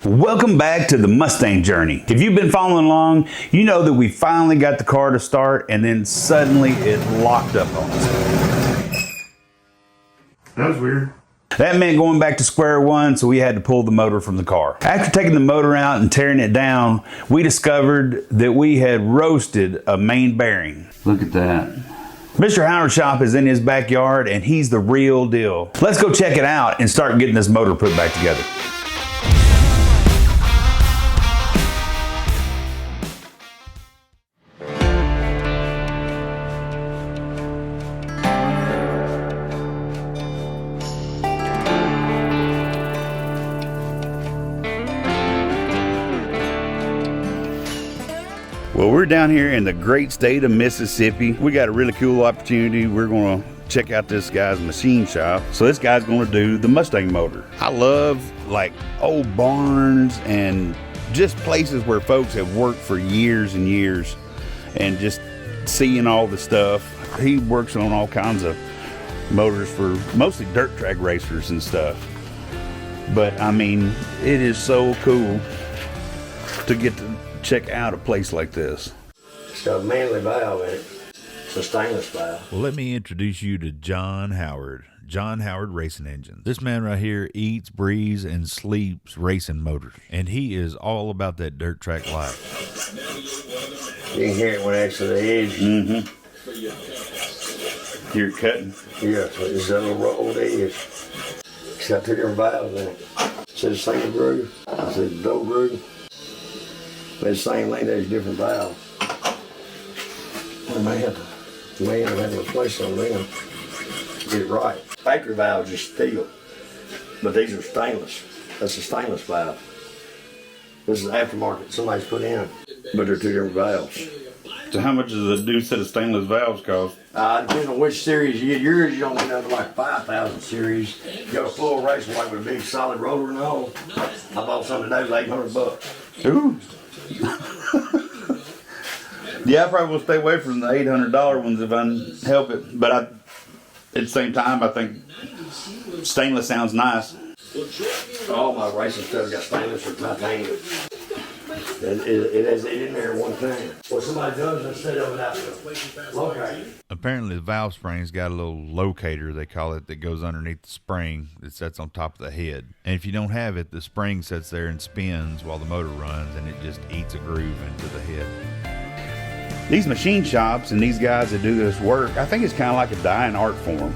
Welcome back to the Mustang journey. If you've been following along, you know that we finally got the car to start and then suddenly it locked up on us. That was weird. That meant going back to square one, so we had to pull the motor from the car. After taking the motor out and tearing it down, we discovered that we had roasted a main bearing. Look at that. Mr. Howard's shop is in his backyard and he's the real deal. Let's go check it out and start getting this motor put back together. Well, we're down here in the great state of Mississippi. We got a really cool opportunity. We're gonna check out this guy's machine shop. So this guy's gonna do the Mustang motor. I love like old barns and just places where folks have worked for years and years and just seeing all the stuff. He works on all kinds of motors for mostly dirt track racers and stuff. But I mean, it is so cool to get to check out a place like this. It's got a manly valve in it. It's a stainless valve. Well, let me introduce you to John Howard. John Howard Racing Engines. This man right here eats, breathes, and sleeps racing motors. And he is all about that dirt track life. You can hear it when it's to the edge. Mm-hmm. Hear it cutting. Yeah, so it's that little rolled edge. It's got two different valves in it. It says single groove. It says double groove. But it's the same lane, there's different valves. We may have to replace some of them to get it right. Factory valves are steel, but these are stainless. That's a stainless valve. This is aftermarket somebody's put in, but they're two different valves. So how much does a new set of stainless valves cost? Depending on which series you get. Yours, you don't get nothing like 5,000 series. You got a full racing like with a big solid roller and all. I bought some today for $800. Ooh. Yeah, I probably will stay away from the $800 ones if I can help it. But at the same time, I think stainless sounds nice. All my racing stuff got stainless or titanium. It has it in there one thing. What somebody does instead of that locator. Apparently the valve spring's got a little locator, they call it, that goes underneath the spring that sits on top of the head. And if you don't have it, the spring sits there and spins while the motor runs, and it just eats a groove into the head. These machine shops and these guys that do this work, I think it's kind of like a dying art form.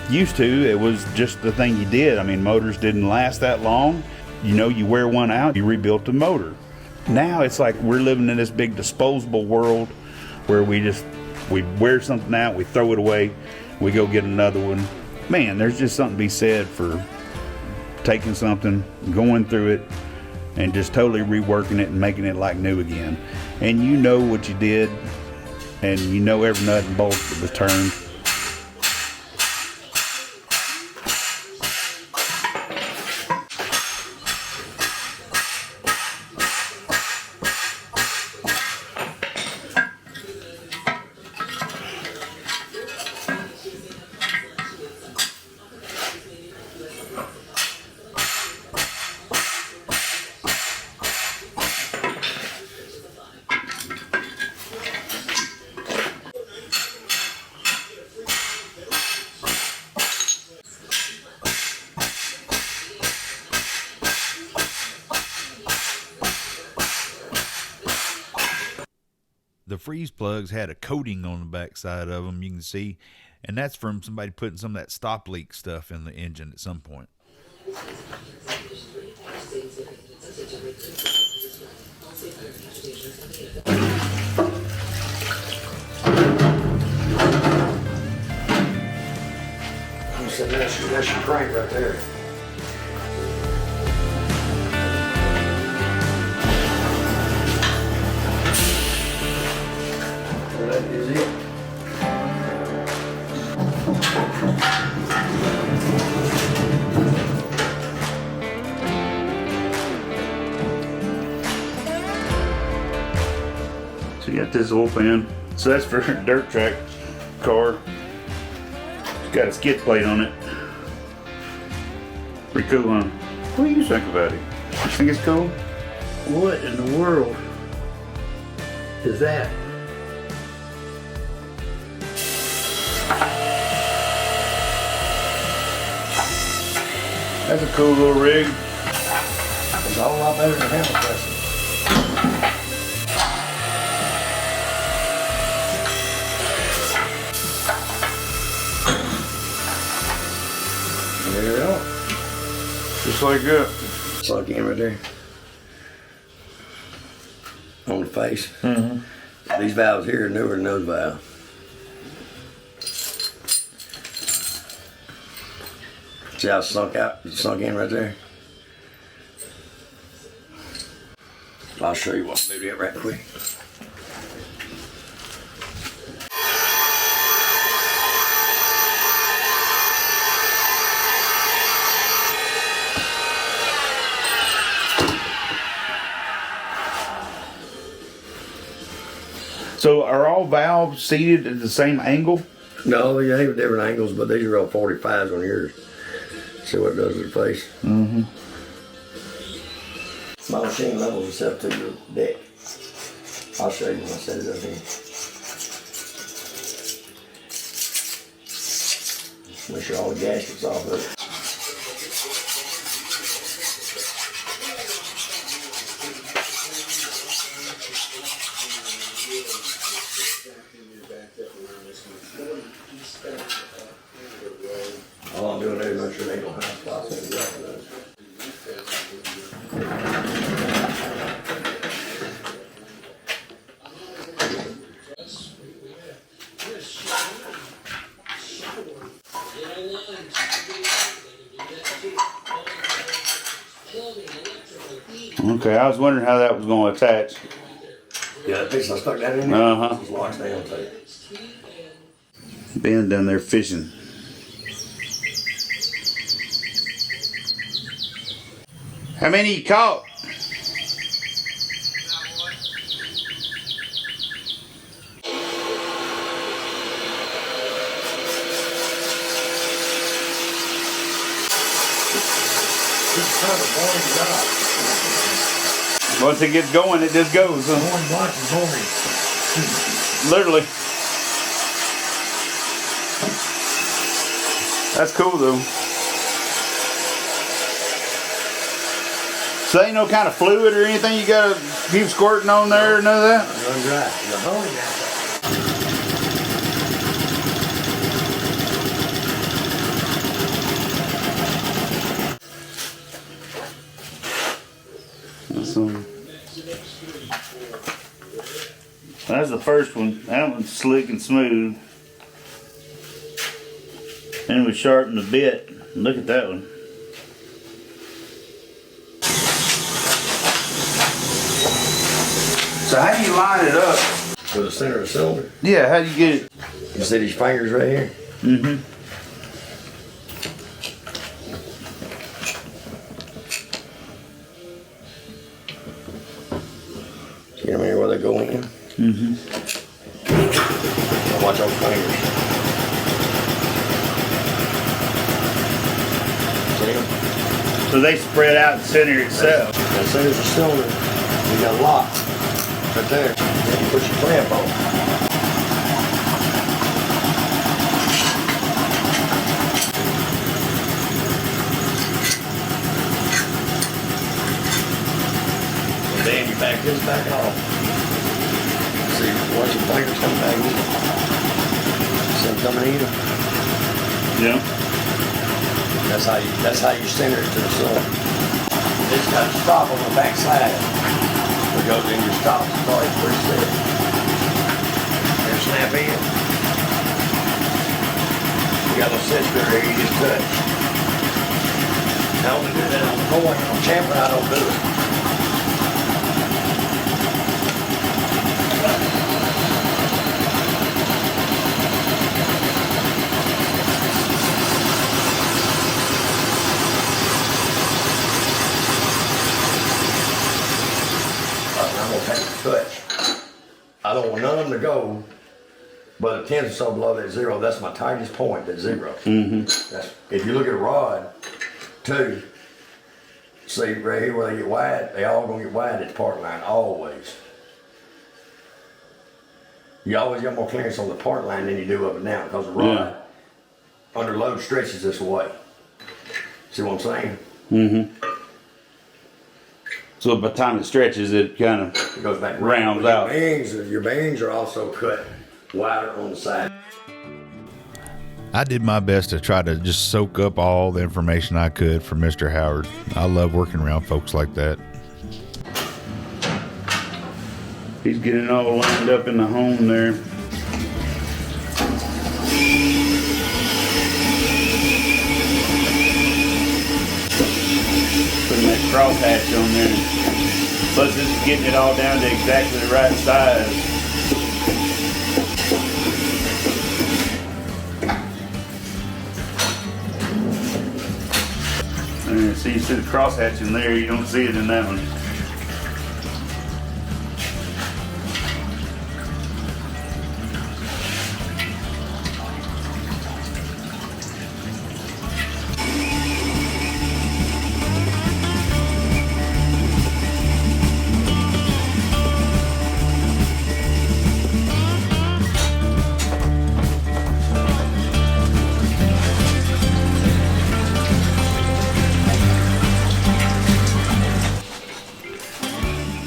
Used to, it was just the thing you did. I mean, motors didn't last that long. You know, you wear one out, you rebuilt the motor. Now it's like we're living in this big disposable world where we wear something out, we throw it away, we go get another one. Man, there's just something to be said for taking something, going through it, and just totally reworking it and making it like new again. And you know what you did, and you know every nut and bolt that was turned. The freeze plugs had a coating on the back side of them, you can see, and that's from somebody putting some of that stop leak stuff in the engine at some point. So that's your crank right there. That is it. So you got this oil pan. So that's for a dirt track car. It's got a skid plate on it. Pretty cool, huh? What do you think about it? Think it's cool? What in the world is that? That's a cool little rig. It's a whole lot better than hammer pressing. There you go. Just like that. Sunk in right there. On the face. Mm-hmm. These valves here are newer than those valves. See how it sunk in right there? I'll show you what to do that right quick. So are all valves seated at the same angle? No, they have different angles, but these are all 45s on yours. See what it does to the face. Mm-hmm. My machine levels itself to your deck. I'll show you when I set it up here. Make sure all the gaskets off of it. All I'm doing is make sure they don't have spots in the ground. Okay, I was wondering how that was going to attach. Yeah, that piece I stuck that in there. Uh-huh. Just locks down tight. Ben down there fishing. How many you caught? It's kind of a boring job. Once it gets going, it just goes. Huh? Boring blocks is boring. Literally. That's cool though. So ain't no kind of fluid or anything you gotta keep squirting on there or none of that? Run dry. The honing out. That's the first one. That one's slick and smooth. And we sharpened the bit. Look at that one. So how do you line it up? To the center of the cylinder. Yeah, how do you get it? You see these fingers right here? Mm-hmm. See them here where they go in? Mm-hmm. Watch those fingers. See them? So they spread out in the center itself. As soon as the cylinder, you got a lock right there. Then you put your clamp on. And then you back this back off. See, watch your fingers come back in. See them coming in? Yeah. That's how you center it to the cylinder. It's got to stop on the back side. It goes in your stop. It's always pretty set. And snap in. You got a set there, you just touch. I only do that on the point. On chamfer, I don't do it. I'm gonna take a touch. I don't want none of them to go, but a tenth or so below that zero, that's my tightest point, that zero. Mm-hmm. That's, if you look at a rod, too, See, right here where they get wide, they all gonna get wide at the park line, always. You always got more clearance on the park line than you do up and down, because the rod under load stretches this way. See what I'm saying? Mm-hmm. So by the time it stretches, it kind of It goes back rounds out. Your bearings are also cut wider on the side. I did my best to try to just soak up all the information I could from Mr. Howard. I love working around folks like that. He's getting it all lined up in the home there. Putting that crosshatch on there. Plus this is getting it all down to exactly the right size. And see, you see the crosshatch in there, you don't see it in that one.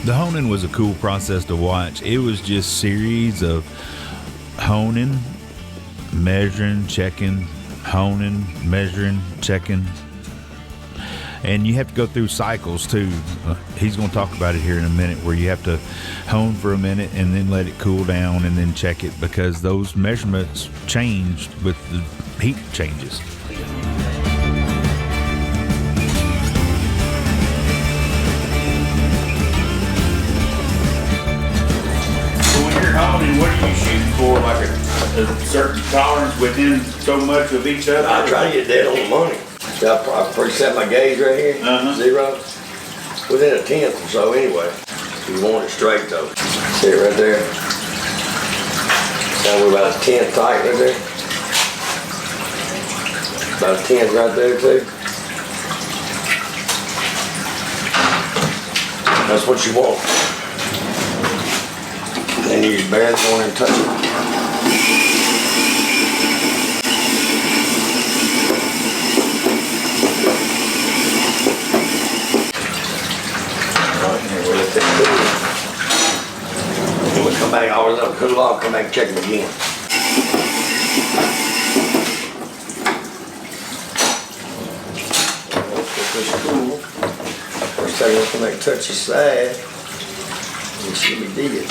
The honing was a cool process to watch. It was just series of honing, measuring, checking, honing, measuring, checking. And you have to go through cycles too. He's going to talk about it here in a minute, where you have to hone for a minute and then let it cool down and then check it, because those measurements change with the heat changes. Honing, what are you shooting for? Like a certain tolerance within so much of each other? I try to get dead on the money. I preset my gauge right here, 0. Within a tenth or so anyway. You want it straight though. See it right there? Now we're about a tenth tight right there. About a tenth right there too. That's what you want. Then you barely go in and touch it. Alright, here we let that cool. Then we come back, always let it cool off, come back and check it again. This cool. First thing we'll come back and touch the side. You should be digging.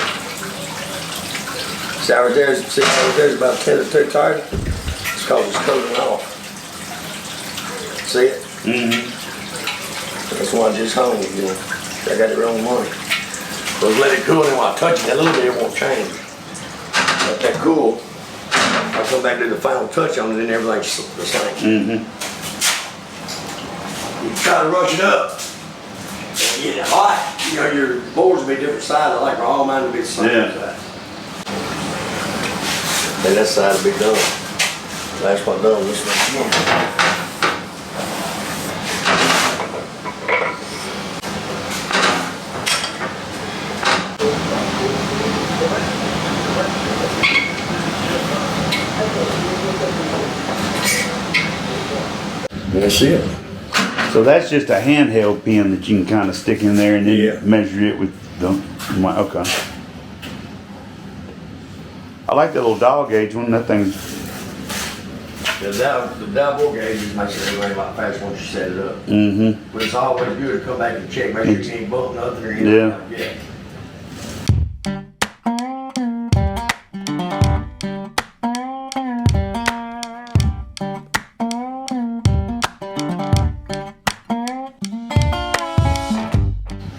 See right there's about 10 or 2 tighter. It's called it's coating off. See it? Mm-hmm. That's why I just hung it again. I got the wrong money. But let it cool, and while I touch it, that little bit, it won't change. Let that cool. I'll come back to the final touch on it, and everything's the same. Mm-hmm. You try to rush it up. And get it hot. You know, your boards will be different size. I like all mine to be the same size. And that side will be done. Last one done, this one. That's it. So that's just a handheld pin that you can kind of stick in there and then measure it with the, okay. I like that little dial gauge one, that thing. The dial bore gauge makes sure everything like fast once you set it up. Mm-hmm. But it's always good to come back and check, make sure you ain't bumping nothing or anything like that.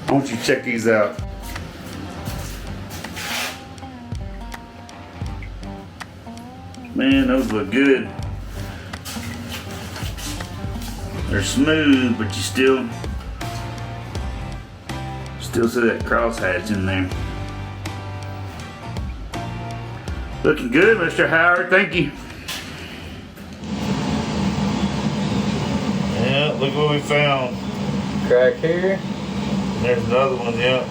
I want you to check these out. Man, those look good. They're smooth, but you still see that crosshatch in there. Looking good, Mr. Howard. Thank you. Yeah, look what we found. crack here. There's another one, yeah.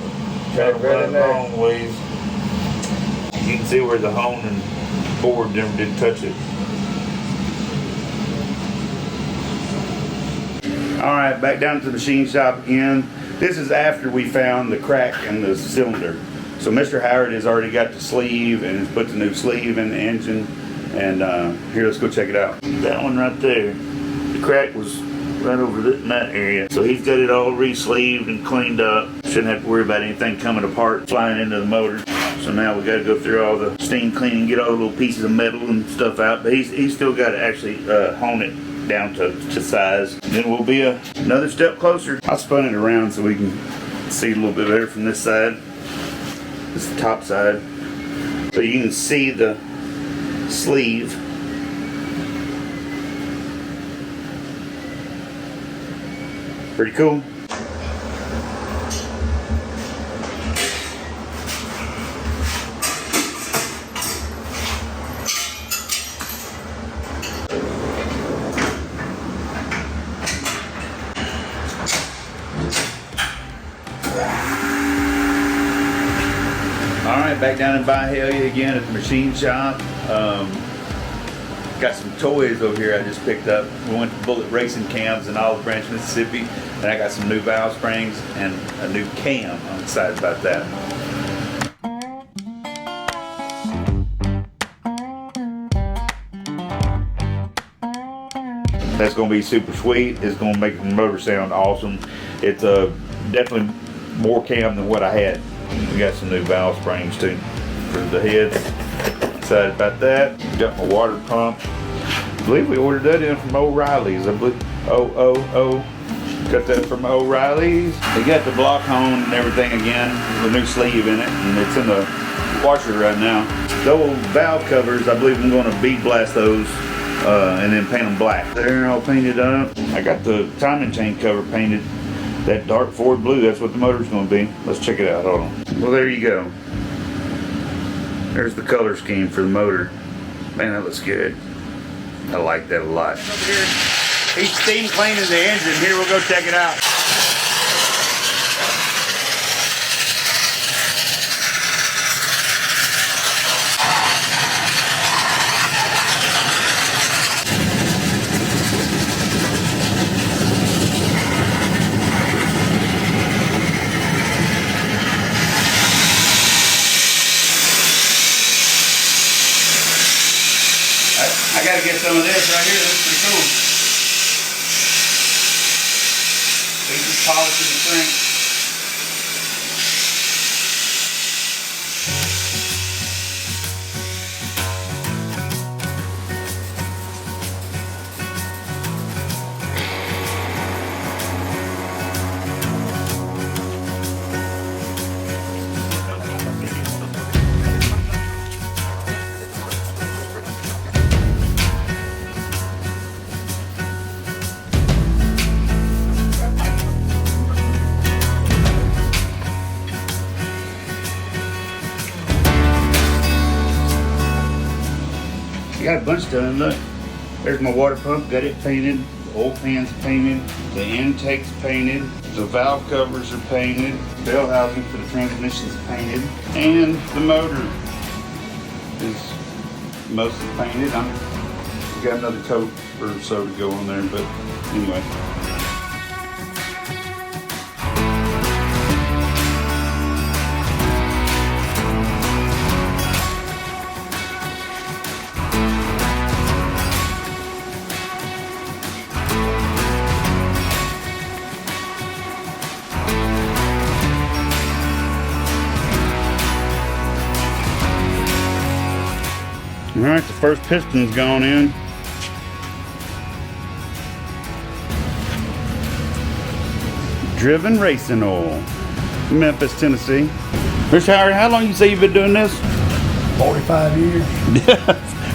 Kind of right in there. long ways. You can see where the hone and board never did touch it. All right, back down to the machine shop again. This is after we found the crack in the cylinder. So Mr. Howard has already got the sleeve and has put the new sleeve in the engine. And here, let's go check it out. That one right there, the crack was right over in that area. So he's got it all re-sleeved and cleaned up. Shouldn't have to worry about anything coming apart, flying into the motor. So now we got to go through all the steam cleaning, get all the little pieces of metal and stuff out. But he's still got to actually hone it down to size. Then we'll be another step closer. I spun it around so we can see a little bit better from this side. This is the top side. So you can see the sleeve. Pretty cool. Alright, back down in Byhalia again at the machine shop. Got some toys over here I just picked up. We went to Bullet Racing Cams in Olive Branch, Mississippi. And I got some new valve springs and a new cam. I'm excited about that. That's going to be super sweet. It's going to make the motor sound awesome. It's definitely more cam than what I had. We got some new valve springs too for the head. Excited about that. Got my water pump. I believe we ordered that in from O'Reilly's. I believe. Got that from O'Reilly's. They got the block hone and everything again. The new sleeve in it, and it's in the washer right now. The old valve covers, I believe I'm going to bead blast those and then paint them black. They're all painted up. I got the timing chain cover painted that dark Ford blue. That's what the motor's going to be. Let's check it out. Hold on. Well, there you go. There's the color scheme for the motor. Man, that looks good. I like that a lot. Over here, he's steam cleaning the engine. Here, we'll go check it out. I gotta get some of this right here. That's pretty cool. He's just polishing the crank. I got a bunch done. Look, there's my water pump, got it painted, the oil pan's painted, the intake's painted, the valve covers are painted, bell housing for the transmission's painted, and the motor is mostly painted. I've got another coat or so to go on there, but anyway. All right, the first piston's gone in. Driven Racing Oil, Memphis, Tennessee. Mr. Howard, how long you say you've been doing this? 45 years.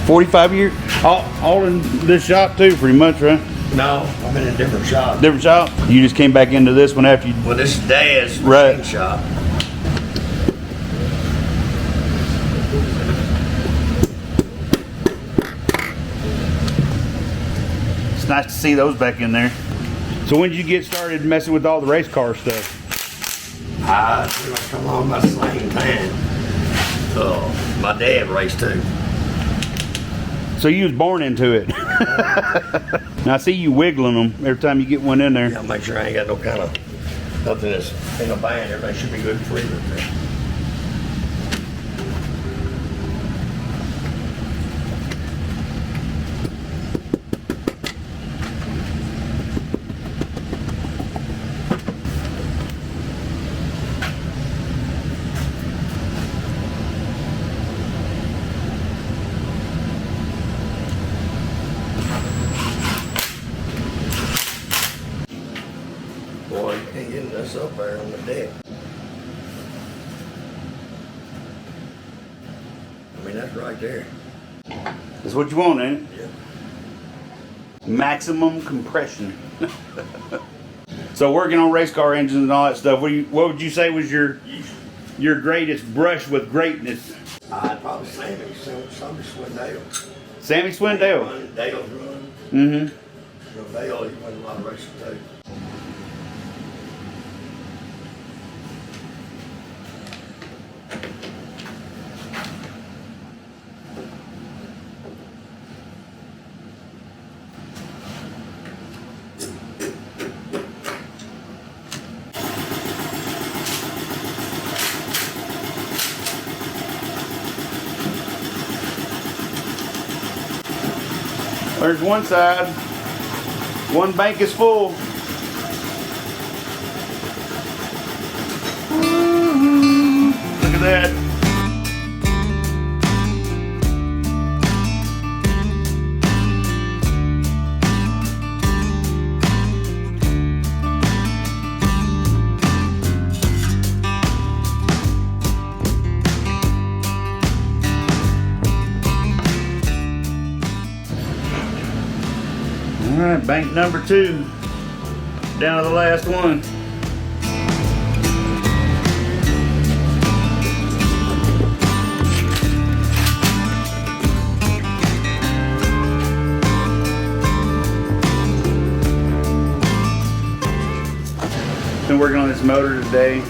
45 years? All in this shop too, pretty much, right? No, I've been in a different shop. Different shop? You just came back into this one after you... Well, this is Dad's Right. machine shop. It's nice to see those back in there. So when did you get started messing with all the race car stuff? I pretty much come on about the same time. My dad raced too. So you was born into it. Now I see you wiggling them every time you get one in there. Yeah, make sure I ain't got no kind of nothing that's in a band. Everything should be good for you. Boy, you can't get this up there on the deck. I mean, that's right there. That's what you want, ain't it? Yeah. Maximum compression. So working on race car engines and all that stuff, what would you say was your greatest brush with greatness? I'd probably say Sammy Swindale. Sammy Swindale. Dale's run. Mm-hmm. Dale, he won a lot of racing too. There's one side. One bank is full. Look at that. All right, bank number 2, down to the last one. Been working on this motor today.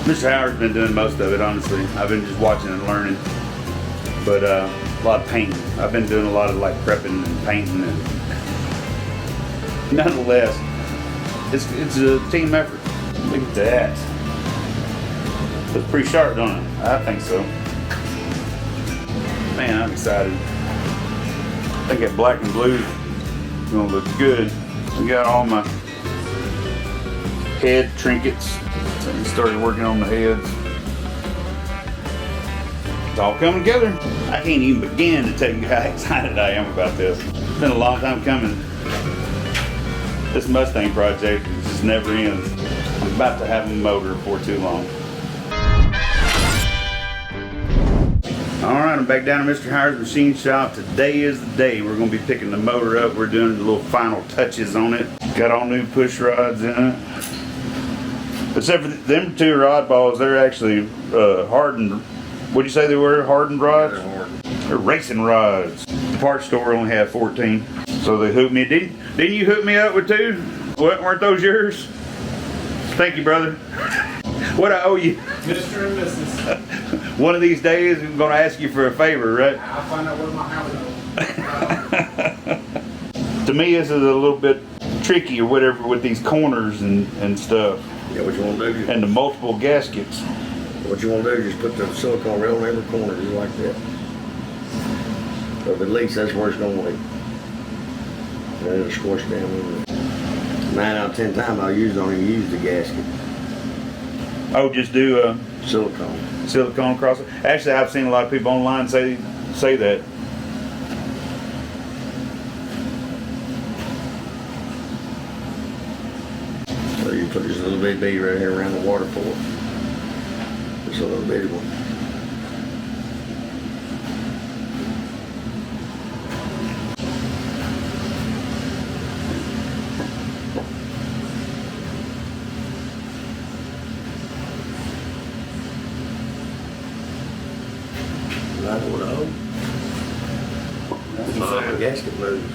Mr. Howard's been doing most of it, honestly. I've been just watching and learning, but a lot of painting. I've been doing a lot of like prepping and painting and nonetheless, it's a team effort. Look at that. Looks pretty sharp, don't it? I think so. Man, I'm excited. I think that black and blue is gonna look good. We got all my head trinkets. So we started working on the heads. It's all coming together. I can't even begin to tell you how excited I am about this. It's been a long time coming. This Mustang project just never ends. I'm about to have a motor before too long. All right, I'm back down to Mr. Howard's machine shop. Today is the day. We're going to be picking the motor up. We're doing the little final touches on it. Got all new push rods in it. Except for them 2 rod balls, they're actually hardened. What'd you say they were? Hardened rods? They're hard. They're racing rods. The parts store only had 14. So they hooked me. Didn't you hook me up with 2? Weren't those yours? Thank you, brother. What I owe you? Mr. and Mrs. One of these days, I'm going to ask you for a favor, right? I'll find out where my house is. To me, this is a little bit tricky or whatever with these corners and stuff. Yeah, what you want to do? And the multiple gaskets. What you want to do is just put the silicone rail in every corner, just like that. So if it leaks, that's where it's going to leak. And it'll squash down in there. 9 out of 10 times, don't even use the gasket. Oh, just do a Silicone. across it. Actually, I've seen a lot of people online say that. So you put this little bitty bead right here around the water port. Just a little bitty one. Right on the hole. That's the gasket moves.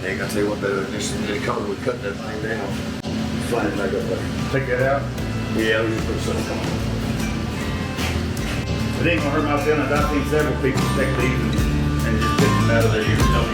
Nick, I tell you what, better than this, they come with cutting that thing down. Flat it back up there. Take that out. Yeah, we just put something on. It ain't gonna hurt my feelings. I've seen several people take these and just get them out of there. You know.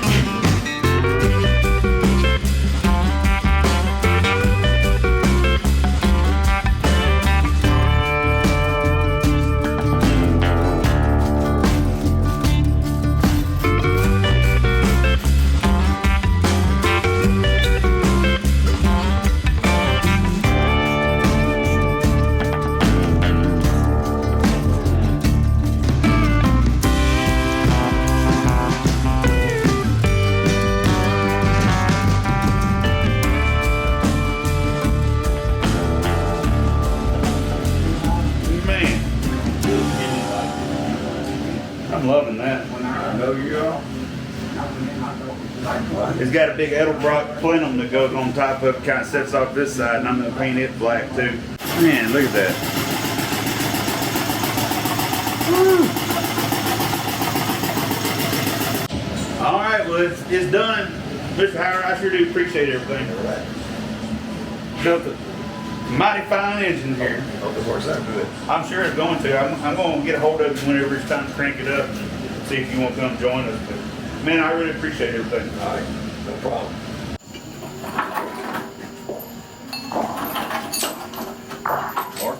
I'm loving that. I know you are. It's got a big Edelbrock plenum that goes on top of it, kind of sets off this side, and I'm going to paint it black too. Man, look at that. Woo. All right, well, it's done. Mr. Howard, I sure do appreciate everything. All right. Built a mighty fine engine here. Hope it works out good. I'm sure it's going to. I'm going to get a hold of you whenever it's time to crank it up and see if you want to come join us. But, man, I really appreciate everything. All right, no problem. Mark?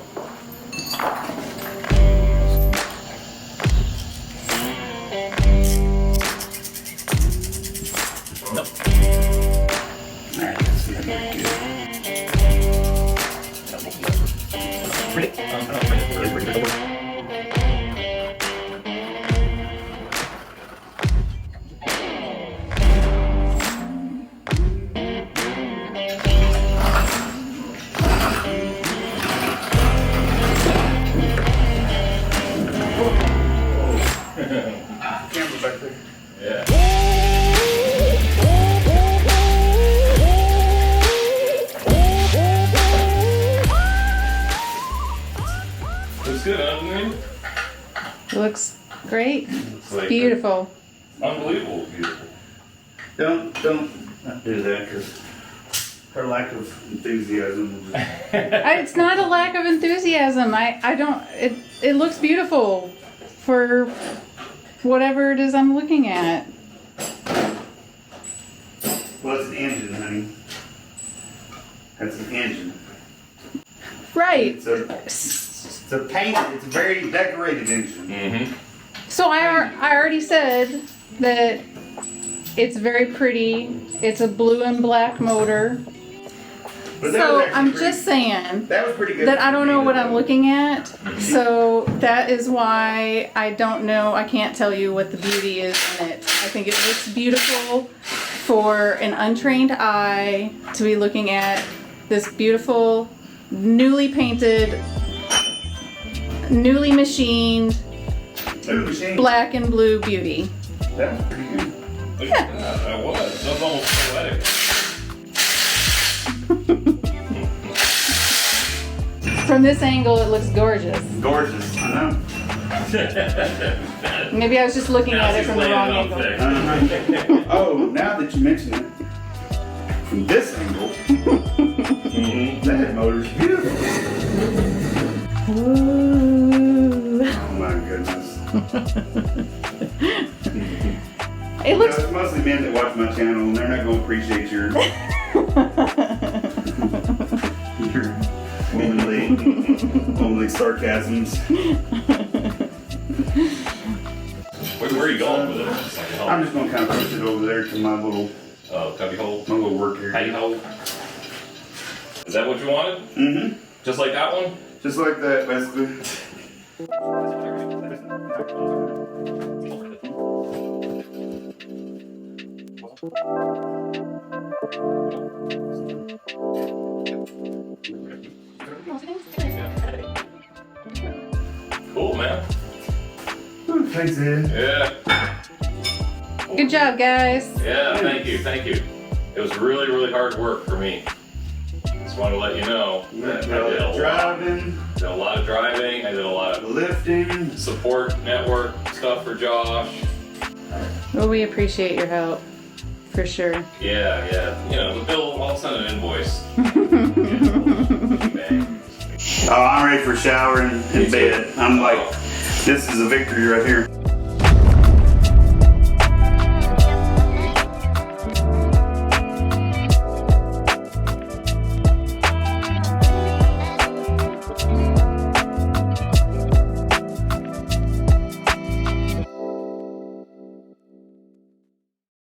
Camera back there. Yeah. Looks good, doesn't it? Looks great. Like Beautiful. Unbelievable beautiful. Don't do that because her lack of enthusiasm will just... It's not a lack of enthusiasm. I don't. It looks beautiful for whatever it is I'm looking at. Well, it's an engine, honey. That's an engine. Right. It's a painted, it's a very decorated engine. Mm-hmm. So I already said that it's very pretty. It's a blue and black motor. But that So was actually I'm pretty- just saying That was pretty good. that I don't know what I'm looking at. Mm-hmm. So that is why I don't know. I can't tell you what the beauty is in it. I think it looks beautiful for an untrained eye to be looking at this beautiful, newly painted, newly machined New machine. black and blue beauty. That was pretty good. Look at that. That was almost poetic. From this angle, it looks gorgeous. Gorgeous, I know. Maybe I was just looking Now at it she's from the laying wrong it angle. up there. Oh, now that you mention it, from this angle, that motor's beautiful. Ooh. Oh my goodness. It looks. It's mostly men that watch my channel, and they're not going to appreciate your womanly sarcasms. Where are you going with it? I'm just going to kind of push it over there to my little Cubby hole? work area. Hay hole? Is that what you wanted? Mm-hmm. Just like that one? Just like that, basically. Cool, man. Ooh, thanks, Ed. Yeah. Good job, guys. Yeah, thank you, thank you. It was really, really hard work for me. Just wanted to let you know that I did a lot of driving, I did a lot of lifting, support network stuff for Josh. Well, we appreciate your help. For sure. Yeah. You know, the bill, I'll send an invoice. Bang. Oh, I'm ready for shower and bed. I'm like, this is a victory right here.